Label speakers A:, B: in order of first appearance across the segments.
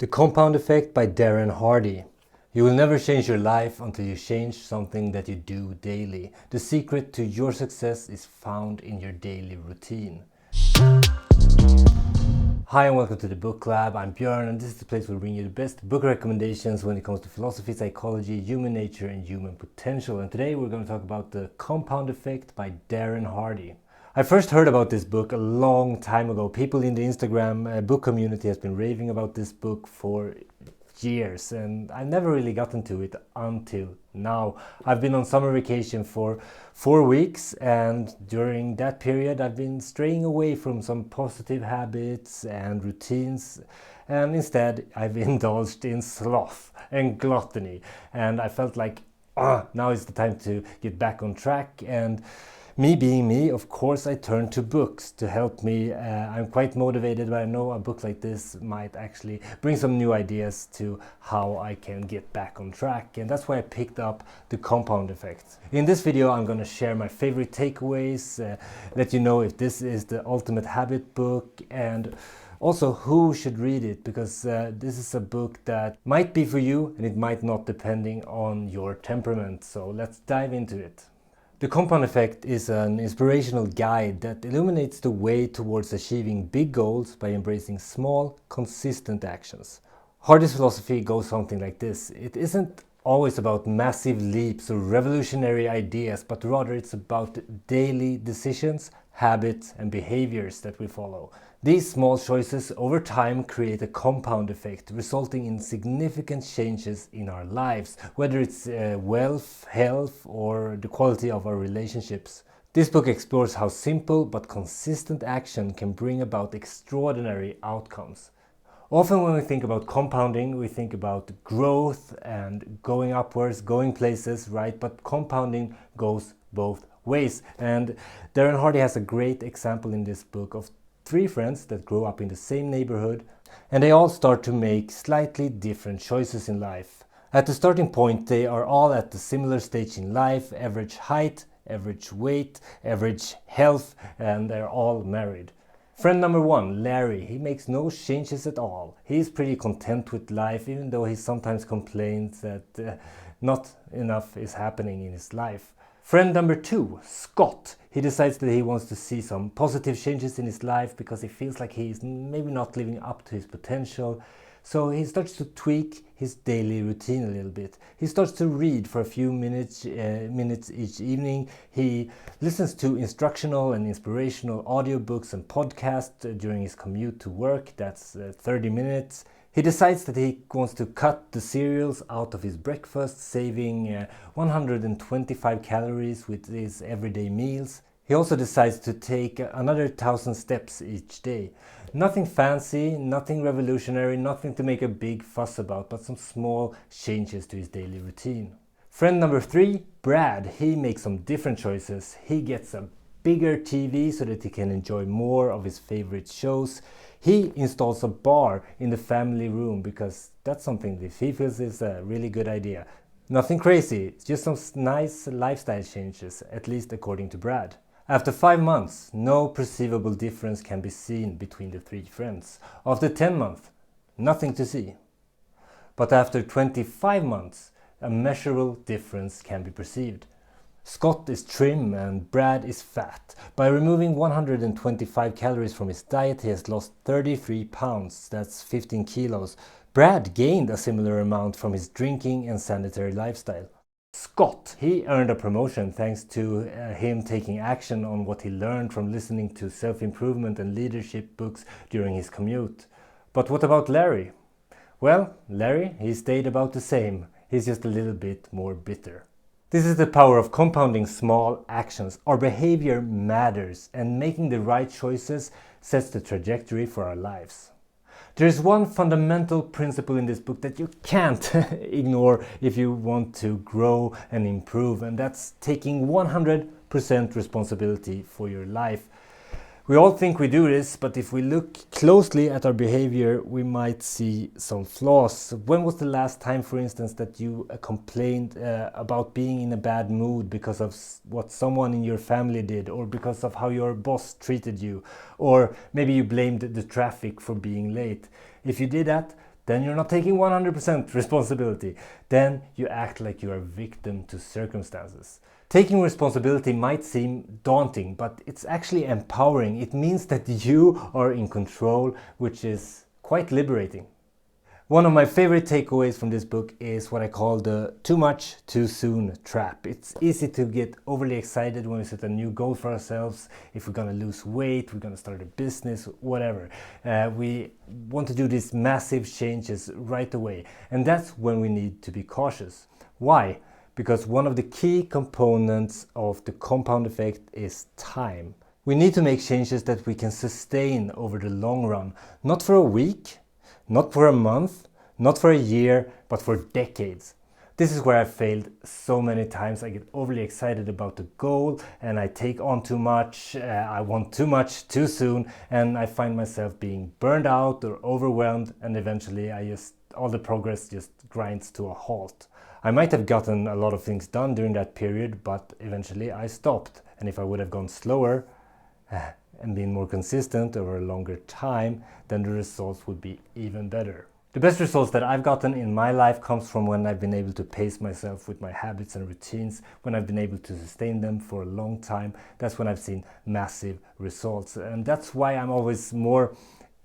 A: The Compound Effect by Darren Hardy. You will never change your life until you change something that you do daily. The secret to your success is found in your daily routine. Hi and welcome to the BookLab. I'm Björn and this is the place where we bring you the best book recommendations when it comes to philosophy, psychology, human nature and human potential. And today we're going to talk about The Compound Effect by Darren Hardy. I first heard about this book a long time ago. People in the Instagram book community has been raving about this book for years and I never really got into it until now. I've been on summer vacation for 4 weeks and during that period I've been straying away from some positive habits and routines, and instead I've indulged in sloth and gluttony, and I felt like now is the time to get back on track. And me being me, of course, I turned to books to help me. I'm quite motivated, but I know a book like this might actually bring some new ideas to how I can get back on track. And that's why I picked up The Compound Effect. In this video, I'm going to share my favorite takeaways, let you know if this is the ultimate habit book, and also who should read it, because this is a book that might be for you and it might not, depending on your temperament. So let's dive into it. The Compound Effect is an inspirational guide that illuminates the way towards achieving big goals by embracing small, consistent actions. Hardy's philosophy goes something like this. It isn't always about massive leaps or revolutionary ideas, but rather it's about daily decisions, habits and behaviors that we follow. These small choices over time create a compound effect, resulting in significant changes in our lives, whether it's wealth, health or the quality of our relationships. This book explores how simple but consistent action can bring about extraordinary outcomes. Often when we think about compounding, we think about growth and going upwards, going places, right? But compounding goes both ways. And Darren Hardy has a great example in this book of 3 friends that grow up in the same neighborhood, and they all start to make slightly different choices in life. At the starting point, they are all at the similar stage in life: average height, average weight, average health, and they're all married. Friend number 1, Larry, he makes no changes at all. He's pretty content with life, even though he sometimes complains that not enough is happening in his life. Friend number 2, Scott, he decides that he wants to see some positive changes in his life because he feels like he's maybe not living up to his potential. So he starts to tweak his daily routine a little bit. He starts to read for a few minutes each evening. He listens to instructional and inspirational audiobooks and podcasts during his commute to work. That's 30 minutes. He decides that he wants to cut the cereals out of his breakfast, saving 125 calories with his everyday meals. He also decides to take another 1,000 steps each day. Nothing fancy, nothing revolutionary, nothing to make a big fuss about, but some small changes to his daily routine. Friend number 3, Brad, he makes some different choices. He gets a bigger TV so that he can enjoy more of his favorite shows. He installs a bar in the family room because that's something that he feels is a really good idea. Nothing crazy, just some nice lifestyle changes, at least according to Brad. After 5 months, no perceivable difference can be seen between the 3 friends. After 10 months, nothing to see. But after 25 months, a measurable difference can be perceived. Scott is trim and Brad is fat. By removing 125 calories from his diet, he has lost 33 pounds, that's 15 kilos. Brad gained a similar amount from his drinking and sanitary lifestyle. Scott, he earned a promotion thanks to him taking action on what he learned from listening to self-improvement and leadership books during his commute. But what about Larry? Well, Larry, he stayed about the same. He's just a little bit more bitter. This is the power of compounding small actions. Our behavior matters, and making the right choices sets the trajectory for our lives. There is one fundamental principle in this book that you can't ignore if you want to grow and improve, and that's taking 100% responsibility for your life. We all think we do this, but if we look closely at our behavior, we might see some flaws. When was the last time, for instance, that you complained about being in a bad mood because of what someone in your family did, or because of how your boss treated you, or maybe you blamed the traffic for being late? If you did that, then you're not taking 100% responsibility. Then you act like you are a victim to circumstances. Taking responsibility might seem daunting, but it's actually empowering. It means that you are in control, which is quite liberating. One of my favorite takeaways from this book is what I call the too much, too soon trap. It's easy to get overly excited when we set a new goal for ourselves. If we're going to lose weight, we're going to start a business, whatever. We want to do these massive changes right away. And that's when we need to be cautious. Why? Because one of the key components of the compound effect is time. We need to make changes that we can sustain over the long run, not for a week, not for a month, not for a year, but for decades. This is where I failed so many times. I get overly excited about the goal and I take on too much, I want too much too soon, and I find myself being burned out or overwhelmed, and eventually all the progress just grinds to a halt. I might have gotten a lot of things done during that period, but eventually I stopped. And if I would have gone slower and been more consistent over a longer time, then the results would be even better. The best results that I've gotten in my life comes from when I've been able to pace myself with my habits and routines, when I've been able to sustain them for a long time. That's when I've seen massive results. And that's why I'm always more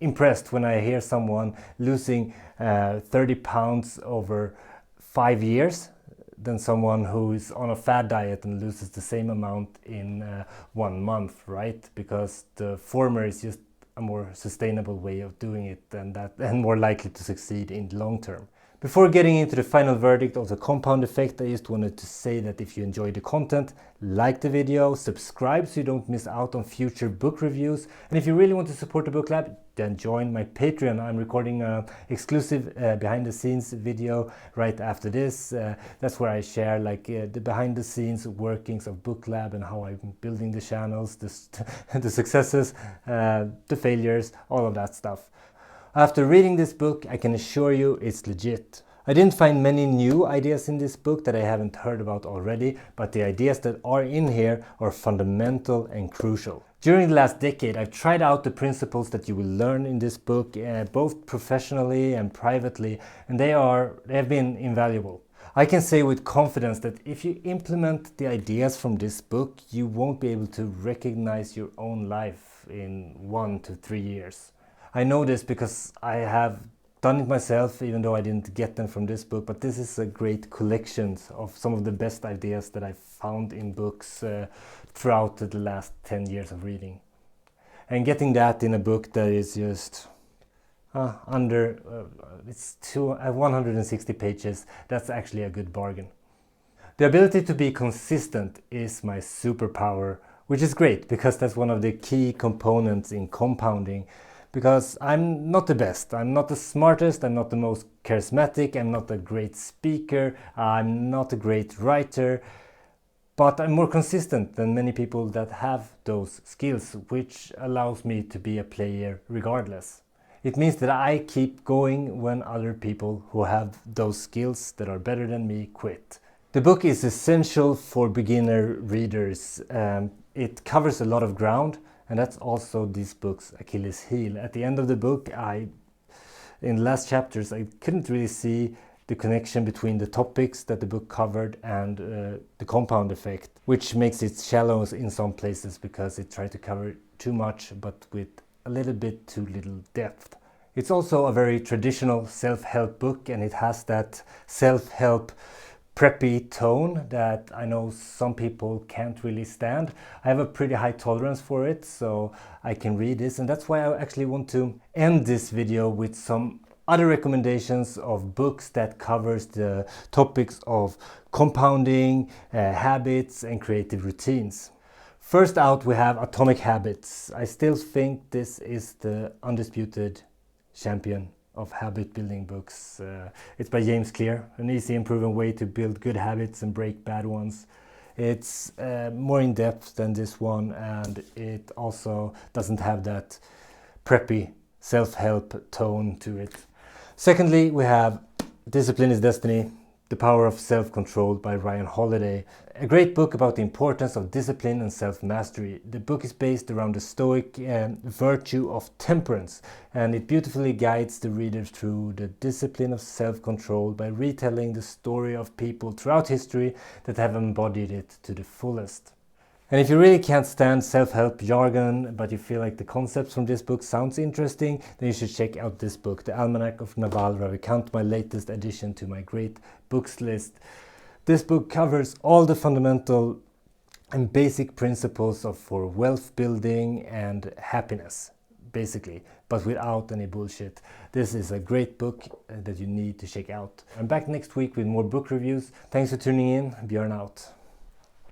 A: impressed when I hear someone losing 30 pounds over 5 years than someone who is on a fad diet and loses the same amount in 1 month, right? Because the former is just a more sustainable way of doing it and more likely to succeed in the long term. Before getting into the final verdict of the compound effect, I just wanted to say that if you enjoy the content, like the video, subscribe so you don't miss out on future book reviews. And if you really want to support the BookLab, then join my Patreon. I'm recording an exclusive behind the scenes video right after this. That's where I share the behind the scenes workings of BookLab and how I'm building the channels, the successes, the failures, all of that stuff. After reading this book, I can assure you it's legit. I didn't find many new ideas in this book that I haven't heard about already, but the ideas that are in here are fundamental and crucial. During the last decade, I've tried out the principles that you will learn in this book, both professionally and privately, and they have been invaluable. I can say with confidence that if you implement the ideas from this book, you won't be able to recognize your own life in 1 to 3 years. I know this because I have done it myself, even though I didn't get them from this book, but this is a great collection of some of the best ideas that I've found in books throughout the last 10 years of reading. And getting that in a book that is just it's 160 pages, that's actually a good bargain. The ability to be consistent is my superpower, which is great because that's one of the key components in compounding. Because I'm not the best, I'm not the smartest, I'm not the most charismatic, I'm not a great speaker, I'm not a great writer, but I'm more consistent than many people that have those skills, which allows me to be a player regardless. It means that I keep going when other people who have those skills that are better than me quit. The book is essential for beginner readers. It covers a lot of ground. And that's also this book's Achilles heel. At the end of the book, in the last chapters, I couldn't really see the connection between the topics that the book covered and the compound effect, which makes it shallow in some places because it tried to cover too much, but with a little bit too little depth. It's also a very traditional self-help book, and it has that self-help preppy tone that I know some people can't really stand. I have a pretty high tolerance for it, so I can read this, and that's why I actually want to end this video with some other recommendations of books that covers the topics of compounding, habits and creative routines. First out we have Atomic Habits. I still think this is the undisputed champion of habit building books. It's by James Clear, an easy and proven way to build good habits and break bad ones. It's more in depth than this one, and it also doesn't have that preppy self-help tone to it. Secondly, we have Discipline is Destiny. The Power of Self-Control by Ryan Holiday. A great book about the importance of discipline and self-mastery. The book is based around the Stoic virtue of temperance, and it beautifully guides the reader through the discipline of self-control by retelling the story of people throughout history that have embodied it to the fullest. And if you really can't stand self-help jargon, but you feel like the concepts from this book sounds interesting, then you should check out this book, The Almanac of Naval Ravikant, my latest addition to my great books list. This book covers all the fundamental and basic principles for wealth building and happiness, basically, but without any bullshit. This is a great book that you need to check out. I'm back next week with more book reviews. Thanks for tuning in. Björn out.